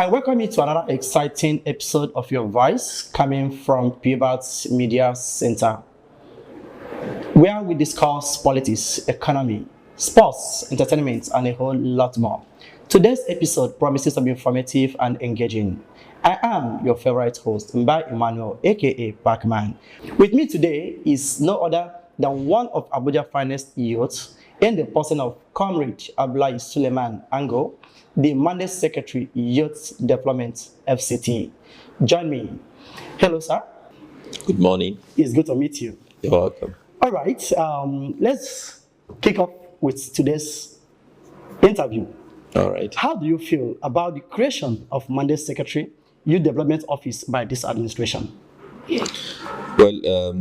I welcome you to another exciting episode of Your Voice coming from Pivot Media Center, where we discuss politics, economy, sports, entertainment, and a whole lot more. Today's episode promises to be informative and engaging. I am your favorite host, Mbai Emmanuel, aka Pacman. With me today is no other than one of Abuja's finest youths in the person of Comrade Abdullahi Suleiman Ango, the Mandate Secretary, Youth Development FCT. Join me. Hello, sir. Good morning. It's good to meet you. You're welcome. All right, let's kick off with today's interview. All right. How do you feel about the creation of Mandate Secretary, Youth Development Office by this administration? Well,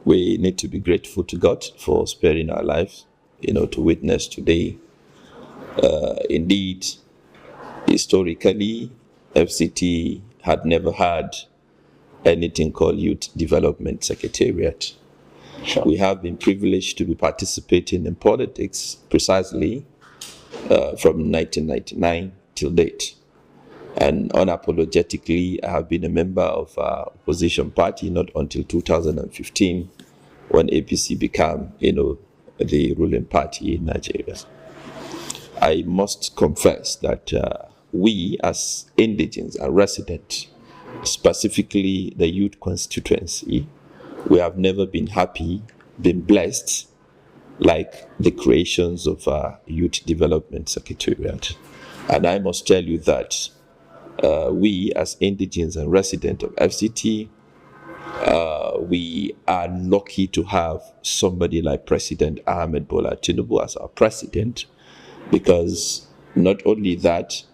we need to be grateful to God for sparing our lives, to witness today. Indeed, historically, FCT had never had anything called Youth Development Secretariat. Sure. We have been privileged to be participating in politics precisely from 1999 till date. And unapologetically, I have been a member of our opposition party not until 2015, when APC became, the ruling party in Nigeria. I must confess that we as indigenous and residents, specifically the youth constituency, we have never been happy, been blessed like the creations of our Youth Development Secretariat. And I must tell you that we as indigenous and residents of FCT, we are lucky to have somebody like President Ahmed Bola Tinubu as our president, because not only that,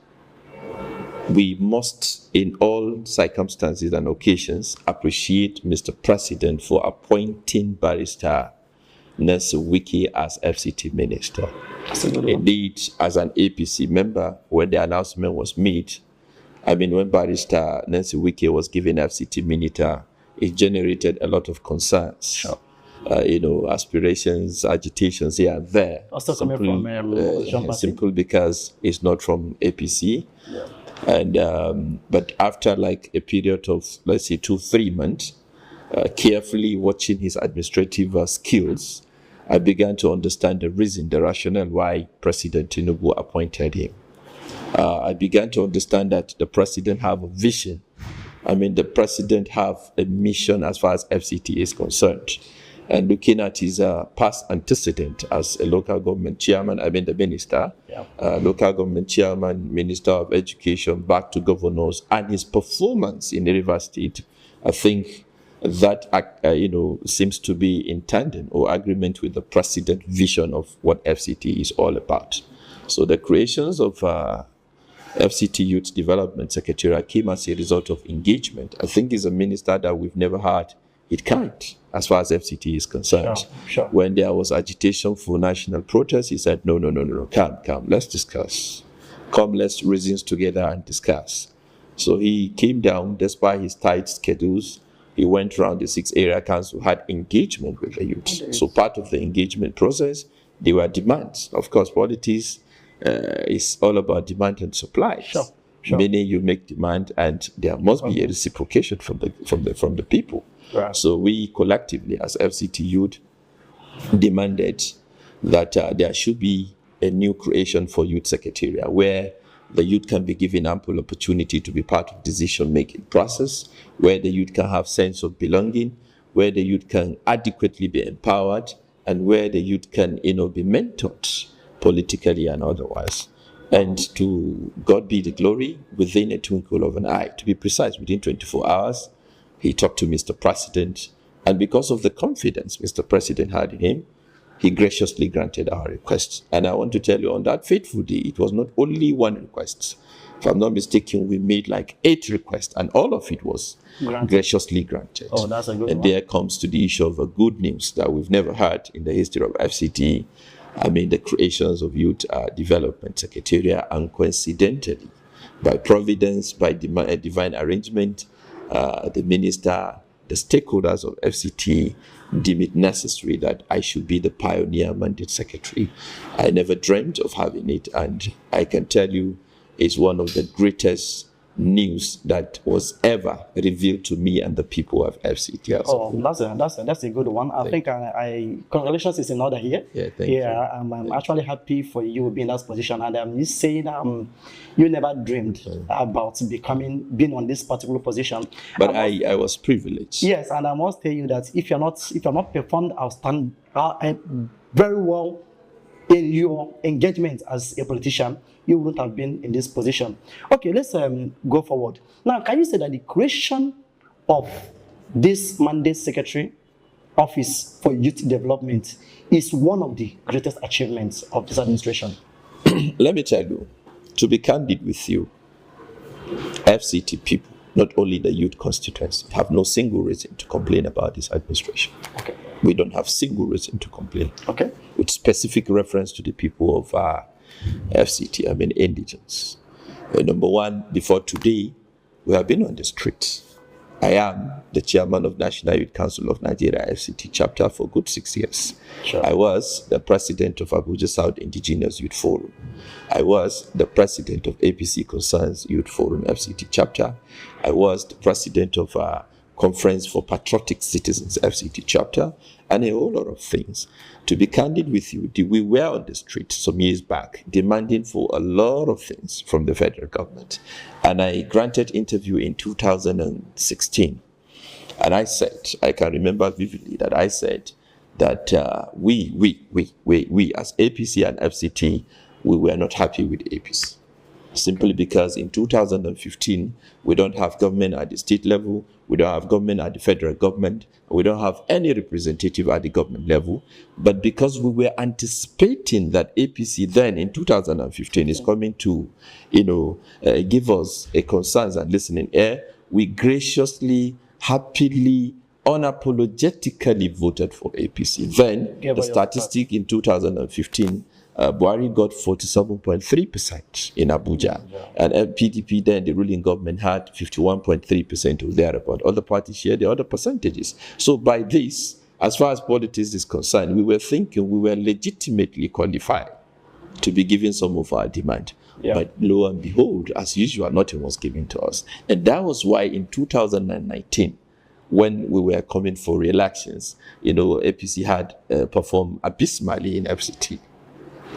we must, in all circumstances and occasions, appreciate Mr. President for appointing Barrister Wike as FCT Minister. Indeed, as an APC member, when the announcement was made, when Barrister Wike was given FCT Minister, it generated a lot of concerns. Sure. Aspirations, agitations here and there. Also coming from simple because it's not from APC. Yeah. And but after like a period of, let's say, 2-3 months, carefully watching his administrative skills, I began to understand the reason, the rationale why President Tinubu appointed him. I began to understand that the president have a vision. The president have a mission as far as FCT is concerned. And looking at his past antecedent as a local government chairman, the minister, local government chairman, minister of education, back to governors, and his performance in the River State, I think that seems to be in tandem or agreement with the president vision of what FCT is all about. So the creations of FCT Youth Development Secretariat came as a result of engagement. I think he's a minister that we've never had it can't, as far as FCT is concerned. Sure. When there was agitation for national protest, he said, no, come, let's discuss. Come, let's reason together and discuss. So he came down, despite his tight schedules. He went around the 6 area council, had engagement with the youth. So part of the engagement process, there were demands. Of course, politics is all about demand and supply. Sure. Meaning you make demand and there must be a reciprocation from the people. Right. So we collectively, as FCT Youth, demanded that there should be a new creation for Youth Secretariat, where the youth can be given ample opportunity to be part of decision-making process, where the youth can have sense of belonging, where the youth can adequately be empowered, and where the youth can, be mentored politically and otherwise. And to God be the glory, within a twinkle of an eye, to be precise, within 24 hours, he talked to Mr. President, and because of the confidence Mr. President had in him, he graciously granted our request. And I want to tell you, on that fateful day, it was not only one request. If I'm not mistaken, we made like 8 requests, and all of it was graciously granted. Oh, that's a good one. And there comes to the issue of a good news that we've never had in the history of FCT. The creations of Youth Development Secretariat, and coincidentally, by providence, by a divine arrangement, the minister, the stakeholders of FCT deem it necessary that I should be the pioneer mandate secretary. I never dreamt of having it, and I can tell you it's one of the greatest news that was ever revealed to me and the people of FCT. Oh, that's a good one. I think congratulations is in order here. Yeah, thank you. I'm actually happy for you being in that position, and I'm just saying you never dreamed about being on this particular position. But I was privileged. Yes, and I must tell you that if you're not performed very well in your engagement as a politician, you wouldn't have been in this position. Okay, let's go forward. Now, can you say that the creation of this mandate secretary office for youth development is one of the greatest achievements of this administration? Let me tell you, to be candid with you, FCT people, not only the youth constituency, have no single reason to complain about this administration. Okay. We don't have single reason to complain. Okay. With specific reference to the people of FCT, I mean indigenous. Number one, before today, we have been on the streets. I am the chairman of National Youth Council of Nigeria FCT chapter for good 6 years. Sure. I was the president of Abuja South Indigenous Youth Forum. I was the president of APC Concerns Youth Forum FCT chapter. I was the president of Conference for Patriotic Citizens FCT chapter, and a whole lot of things. To be candid with you, we were on the street some years back demanding for a lot of things from the federal government. And I granted interview in 2016. And I said, I can remember vividly that I said that we as APC and FCT, we were not happy with APC. Simply because in 2015, we don't have government at the state level, we don't have government at the federal government, we don't have any representative at the government level. But because we were anticipating that APC then in 2015 is coming to, give us a concerns and listening ear, we graciously, happily, unapologetically voted for APC. Then the statistic in 2015, Buhari got 47.3% in Abuja, and PDP then, the ruling government, had 51.3% or thereabout. Other parties share the other percentages. So by this, as far as politics is concerned, we were thinking we were legitimately qualified to be given some of our demand. Yeah. But lo and behold, as usual, nothing was given to us. And that was why in 2019, when we were coming for re-elections, APC had performed abysmally in FCT.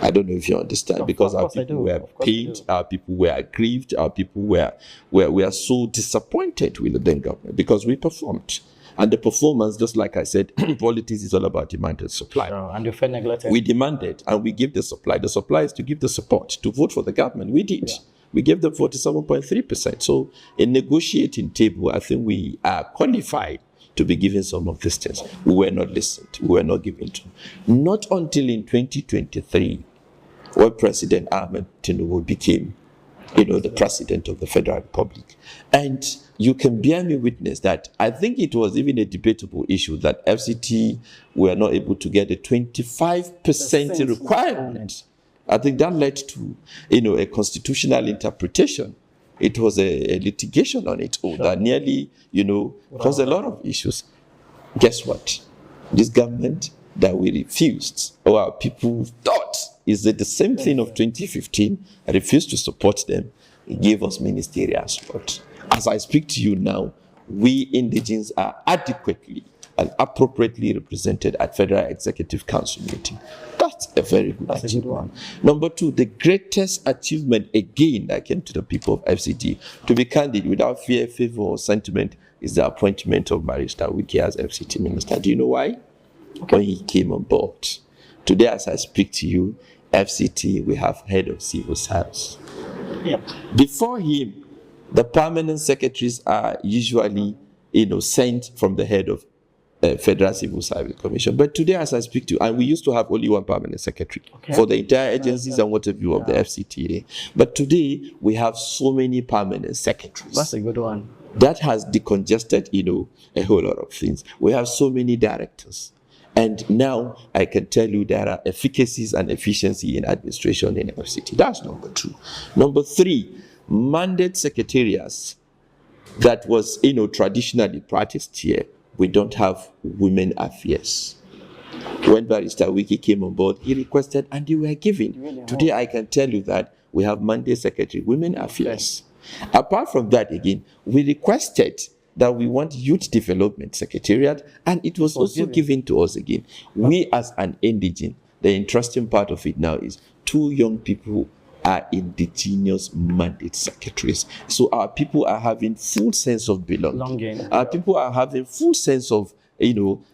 I don't know if you understand, because our people were pained, our people were aggrieved, our people were so disappointed with the then government because we performed. And the performance, just like I said, politics is all about demand and supply. And you felt neglected. We demanded and we give the supply. The supply is to give the support, to vote for the government. We did. Yeah. We gave them 47.3%. So in negotiating table, I think we are qualified to be given some of these things. We were not listened. We were not given to. Not until in 2023, when President Ahmed Tinubu became, the president of the Federal Republic. And you can bear me witness that I think it was even a debatable issue that FCT were not able to get a 25% requirement. I think that led to, a constitutional interpretation. It was a litigation on its own that nearly, caused a lot of issues. Guess what? This government that we refused, or our people thought, is that the same thing of 2015, I refused to support them. It gave us ministerial support. As I speak to you now, we indigenes are adequately and appropriately represented at Federal Executive Council meeting. That's a very good achievement. Number two, the greatest achievement again that came to the people of FCT, to be candid, without fear, favor, or sentiment, is the appointment of Barrister Wike as FCT minister. Do you know why? Okay. When he came on board. Today, as I speak to you, FCT, we have head of civil service. Yep. Before him, the permanent secretaries are usually, sent from the head of Federal Civil Service Commission. But today, as I speak to you, and we used to have only one permanent secretary for the entire agencies and what have you of the FCT. But today, we have so many permanent secretaries. That's a good one. That has decongested, a whole lot of things. We have so many directors. And now I can tell you there are efficacies and efficiency in administration in FCT. That's number two. Number three, mandate secretariats that was, traditionally practiced here. We don't have women affairs. When Barrister Wike came on board, he requested and they were given. Today I can tell you that we have mandate secretary, women affairs. Apart from that, again, we requested that we want Youth Development Secretariat, and it was also given to us again. We as an indigene, the interesting part of it now is 2 young people are indigenous mandate secretaries. So our people are having full sense of belonging. Our people are having full sense of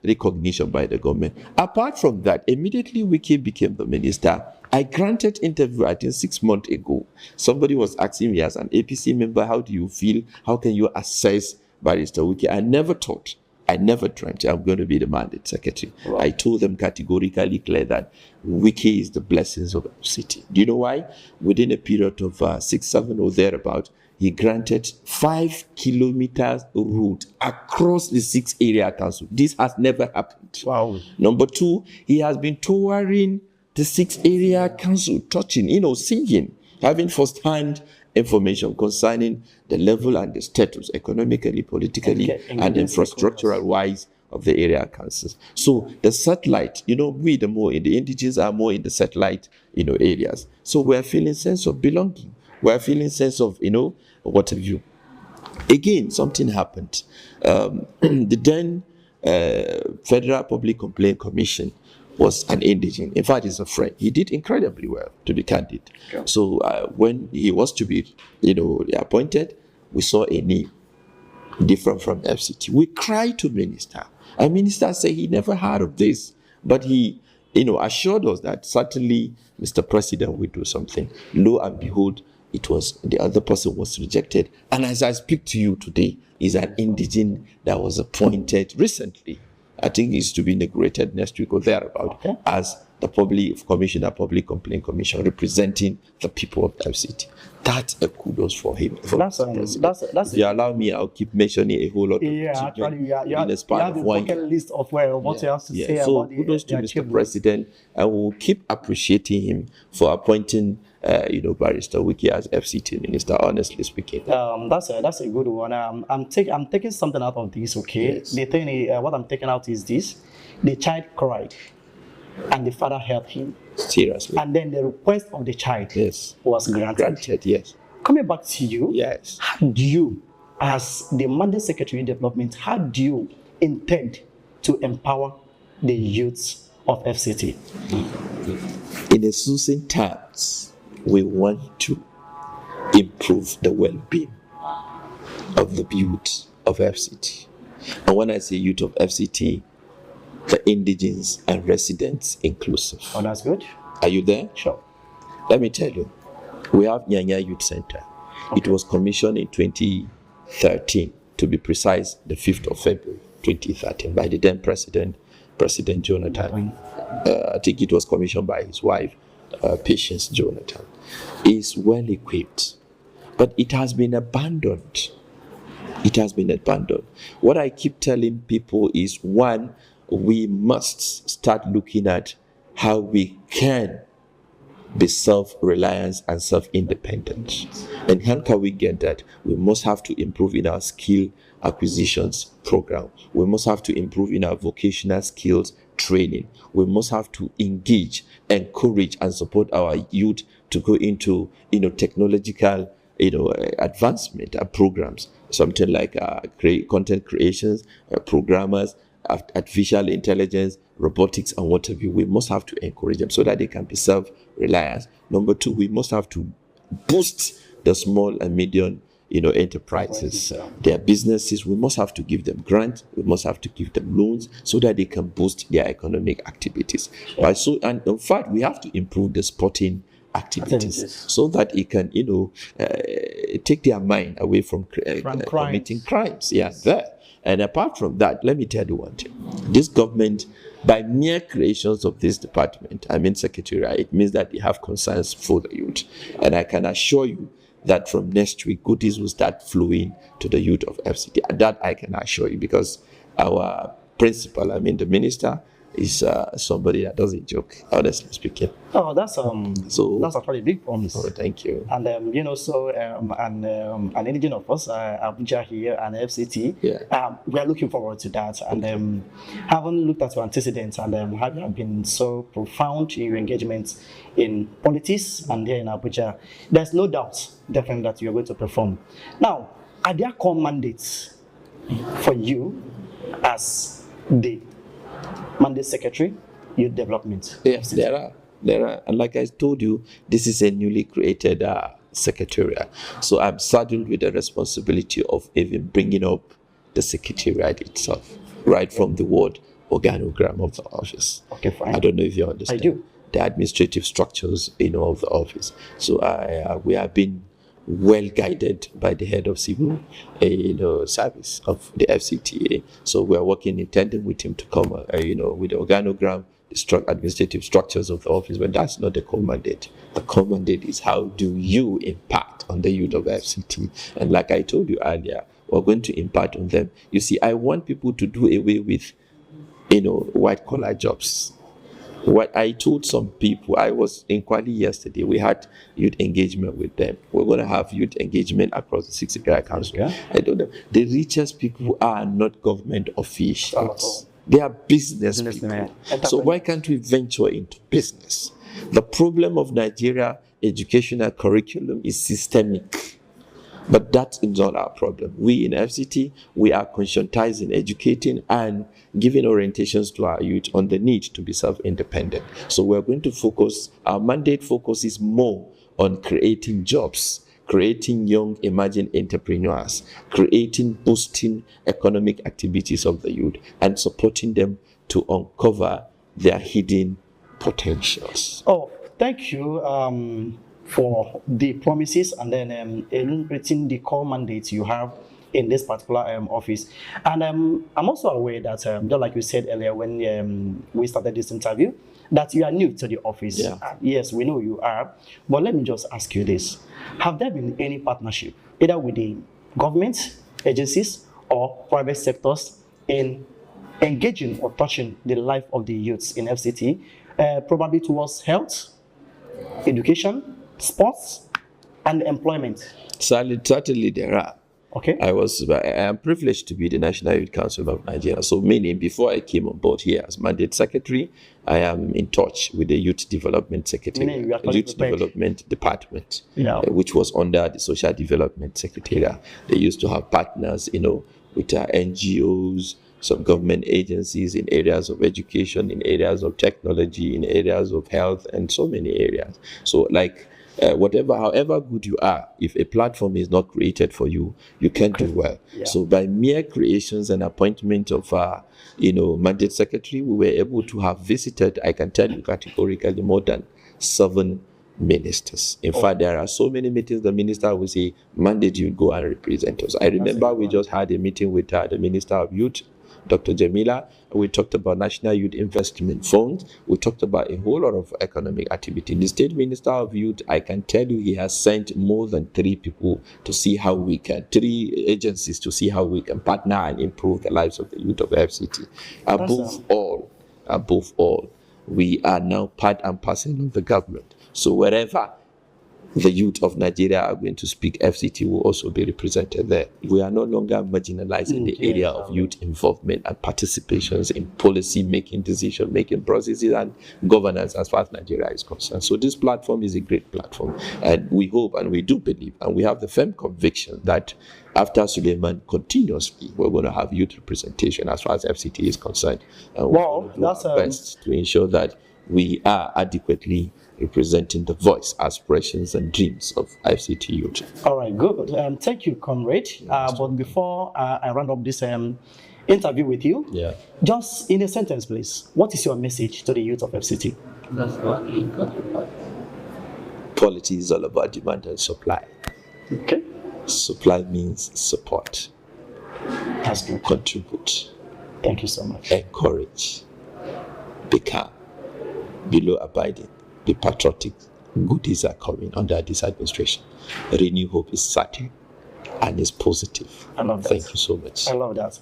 recognition by the government. Apart from that, immediately Wike became the minister. I granted interview, I think 6 months ago. Somebody was asking me as an APC member, how do you feel? How can you assess Barrister Wike? I never dreamt I'm going to be the mandate secretary. Wow. I told them categorically clear that Wike is the blessings of FCT. Do you know why? Within a period of 6, 7 or thereabout, he granted 5 kilometers route across the 6 area council. This has never happened. Wow. Number 2, he has been touring the 6 area council, touching, singing, having first-hand information concerning the level and the status economically, politically, and infrastructural-wise of the area councils. So the satellite, the indigenes are more in the satellite, areas. So we're feeling sense of belonging. We're feeling sense of, what have you. Again, something happened. The then Federal Public Complaint Commission was an indigene. In fact, he's a friend. He did incredibly well, to be candid. Okay. So when he was to be, appointed, we saw a name different from FCT. We cried to minister. And minister said he never heard of this, but he, assured us that certainly Mr. President will do something. Lo and behold, the other person was rejected. And as I speak to you today, is an indigene that was appointed recently. I think he's to be inaugurated next week or thereabout, as the Public Complaint Commission representing the people of FCT. That's a kudos for him. If you allow me, I'll keep mentioning a whole lot of actually, you have a bucket list of what you have to say so about kudos to Mr. President, and we'll keep appreciating him for appointing Barrister Wike as FCT minister, honestly speaking. That's a good one. I'm taking something out of this, okay? Yes. The thing, what I'm taking out is this. The child cried, and the father helped him. Seriously. And then the request of the child was granted. Yes. Coming back to you, yes. How do you, as the Mandate Secretary of Development, how do you intend to empower the youths of FCT? In a succinct terms, we want to improve the well-being of the youth of FCT. And when I say youth of FCT, the indigenes and residents inclusive. Oh, that's good. Are you there? Sure. Let me tell you, we have Nyanya Youth Center. Okay. It was commissioned in 2013, to be precise, the 5th of February 2013, by the then President Jonathan. I think it was commissioned by his wife, Patience Jonathan. It's well equipped, but it has been abandoned. What I keep telling people is, one, we must start looking at how we can be self-reliant and self-independent. And how can we get that? We must have to improve in our skill acquisitions program. We must have to improve in our vocational skills training. We must have to engage, encourage, and support our youth to go into, technological, advancement programs. Something like content creations, programmers, artificial intelligence, robotics, and whatever. We must have to encourage them so that they can be self-reliant. Number 2, we must have to boost the small and medium, enterprises, their businesses. We must have to give them grants. We must have to give them loans so that they can boost their economic activities. Right? So, and in fact, we have to improve the sporting activities so that it can, take their mind away from committing crimes. Yes. There. And apart from that, let me tell you one thing. This government, by mere creations of this department, secretariat, it means that they have concerns for the youth. And I can assure you that from next week, goodies will start flowing to the youth of FCT. And that I can assure you, because our principal, the minister, is somebody that doesn't joke, honestly speaking. Oh, that's actually a big promise. Oh, thank you. And an indigenous of us, Abuja here and FCT, we are looking forward to that. And having looked at your antecedents and have you been so profound in your engagement in politics and here in Abuja, there's no doubt, definitely, that you are going to perform. Now, are there core mandates for you as the mandate secretary, Youth Development? Yes, there are. And like I told you, this is a newly created secretariat. So I'm saddled with the responsibility of even bringing up the secretariat itself, right from the word organogram of the office. Okay, fine. I don't know if you understand. I do. The administrative structures, of the office. So we have been well guided by the head of civil service of the FCTA. So we are working in tandem with him to come, with the organogram, the administrative structures of the office. But that's not the core mandate. The core mandate is how do you impact on the youth of FCT? And like I told you earlier, we're going to impact on them. You see, I want people to do away with, white collar jobs. What I told some people, I was in Kwali yesterday, we had youth engagement with them. We're going to have youth engagement across the 6 area council. Yeah. I told them, the richest people are not government officials. They are business people. So why can't we venture into business? The problem of Nigeria educational curriculum is systemic. But that is not our problem. We in FCT, we are conscientizing, educating, and giving orientations to our youth on the need to be self-independent. So we're going to focus, our mandate focuses more on creating jobs, creating young emerging entrepreneurs, boosting economic activities of the youth, and supporting them to uncover their hidden potentials. Oh, thank you for the promises and then enumerating the core mandates you have in this particular office. And I'm also aware that, just like you said earlier when we started this interview, that you are new to the office. Yeah. Yes, we know you are. But let me just ask you this. Have there been any partnership, either with the government, agencies, or private sectors in engaging or touching the life of the youths in FCT, probably towards health, education, sports, and employment? Certainly there are. Okay. I am privileged to be the National Youth Council of Nigeria. So meaning before I came on board here as mandate secretary, I am in touch with the Youth Development Secretariat, Youth Development Department, which was under the Social Development Secretariat. They used to have partners, with NGOs, some government agencies in areas of education, in areas of technology, in areas of health, and so many areas. So however good you are, if a platform is not created for you, you can't do well. Yeah. So by mere creations and appointment of, mandate secretary, we were able to have visited, I can tell you categorically, more than 7 ministers. In fact, there are so many meetings the minister will say, mandate you go and represent us. I remember we just had a meeting with the Minister of Youth, Dr. Jamila. We talked about National Youth Investment Fund. We talked about a whole lot of economic activity. The State Minister of Youth, I can tell you, he has sent more than 3 people to see how we can, 3 agencies to see how we can partner and improve the lives of the youth of FCT. Above all, we are now part and parcel of the government. So wherever the youth of Nigeria are going to speak, FCT will also be represented there. We are no longer marginalized in the area of youth involvement and participations in policy making, decision making processes, and governance as far as Nigeria is concerned. So this platform is a great platform, and we hope and we do believe and we have the firm conviction that after Suleiman, continuously we're going to have youth representation as far as FCT is concerned. And that's our best to ensure that we are adequately representing the voice, aspirations, and dreams of FCT youth. All right, good. Thank you, Comrade. But before I round up this interview with you, just in a sentence, please, what is your message to the youth of FCT? Politics is all about demand and supply. Okay. Supply means support. That's good. Contribute. Thank you so much. Encourage. Be calm. Be law abiding. Be patriotic. Goodies are coming under this administration. Renew hope is certain. and is positive. I love that. Thank you so much. I love that.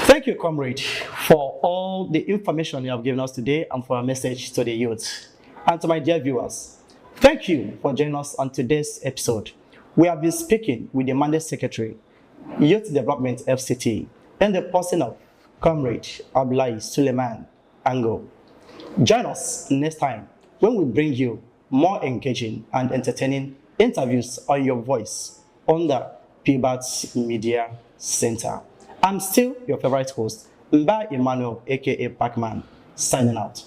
Thank you, Comrade, for all the information you have given us today and for our message to the youth. And to my dear viewers, thank you for joining us on today's episode. We have been speaking with the Mandate Secretary, Youth Development FCT, and the person of Comrade Abdullahi Suleiman Ango. Join us next time when we bring you more engaging and entertaining interviews on your voice on the Youth Media Center. I'm still your favorite host, Mba Emmanuel, aka Pacman, signing out.